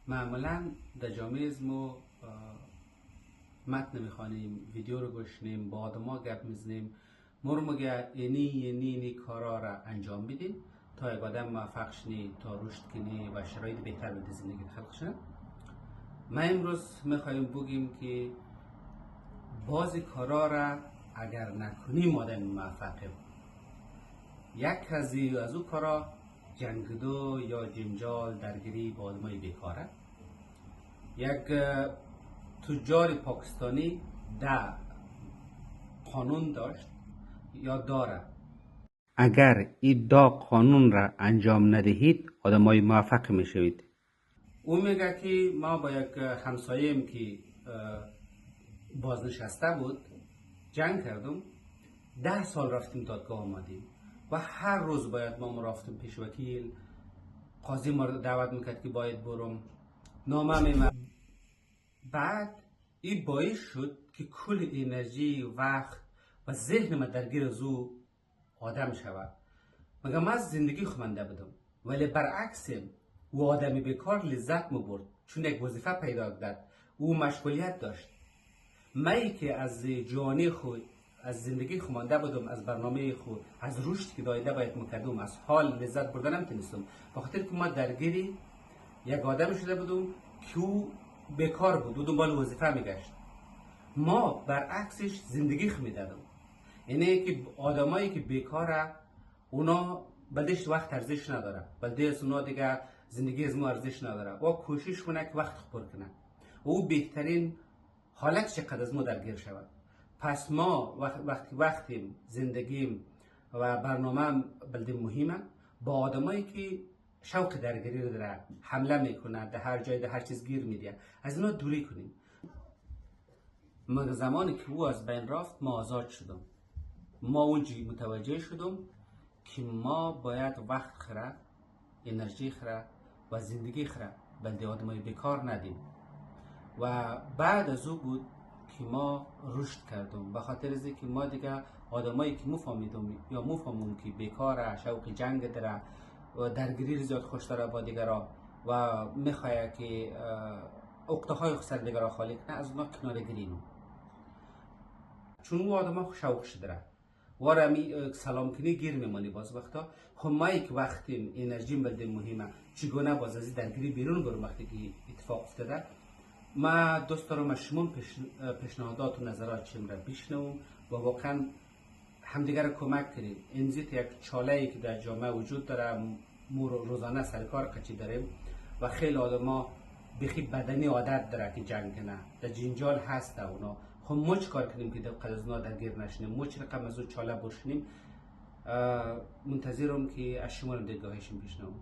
معمولا در جامعه ما متن میخوانیم، ویدیو رو گوشنیم، با آدما گپ میزنیم، مرمگه اینی کارا را انجام بدیم تا یک آدم موفق شنی، تا رشد کنی و شرایط بهتر بده زندگی خلق شد. ما امروز میخوایم بگیم که بعضی کارا را اگر نکنیم آدم موفقه. یک از او کارا جنگدو یا جنجال درگیری با آدمای بیکاره. یک تجار پاکستانی ده قانون داشت یا داره، اگر این دا قانون را انجام ندهید آدمای موفق میشوید. او میگه که ما با یک همسایه‌ام که بازنشسته بود جنگ کردم، 10 سال رفتیم دادگاه آمدیم و هر روز باید ما رفتیم پیش وکیل، قاضی ما دعوت میکرد که باید برم، نامه میمد. بعد این باعث شد که کل انرژی، وقت و ذهن ما درگیر از او آدم شود. مگه من از زندگی خمنده بودم، ولی برعکس او آدمی بیکار لذت میبرد، چون یک وظیفه پیدا کرد، او مشغولیت داشت. من که از جوانی خود از زندگی خمانده بودم، از برنامه خود، از رشد که دایده باید میکردم، از حال لذت بردن نمیتونستم، بخاطر که ما درگیری یک آدم شده بودم که او بیکار بود، او دنبال وظیفه میگشت. ما برعکسش زندگی خمیدادم. اینه که آدمایی که بیکاره اونا بلدش وقت ارزش نداره، بلدش اونا دیگه زندگی از ما ارزش نداره و کوشش کنه که وقت پر کنه و او بهترین حالت چقدر از ما درگیر شود. پس ما وقتی زندگیم و برنامه بلده مهمه، با آدمایی که شوق درگیری رو داره، حمله میکنه، در هر جای در هر چیز گیر میده، از اینا دوری کنیم. من زمانی که او از بین رفت ما آزاد شدم. ما اونجی متوجه شدم که ما باید وقت خره، انرژی خره و زندگی خره بلده آدمای بیکار ندیم. و بعد از او بود که ما رشد کردم، به خاطر از که ما دیگه آدمایی که مفهمم که بیکاره، شوق جنگ داره و درگیری زیاد خوش داره با دیگران و میخواه که عقده‌های سر دیگران خالی کنه، از اونا کناره گیریم. چون او آدم شوقش داره و رمی سلام کنی گیر میمانی. باز وقتا خب مایی که وقتی انرژیم بلده مهمه، چگونه باز از درگیری بیرون برم وقتی که اتفاق افتاده. ما دوست دارم شما پیشنهادات و نظرات چیم را بشنوم و واقعا همدیگر کمک کنیم. انزیت یک چاله‌ای که در جامعه وجود داره، ما روزانه سرکار قچی داریم و خیلی آدما بخی بدنی عادت داره که جنگ کنه، در جنجال هست اونا. خب ما چی کار کنیم که دقیق از اونا درگیر نشنیم؟ ما چی رقم از او چاله بشنیم؟ منتظرم که از شما دیدگاهشون بشنوم.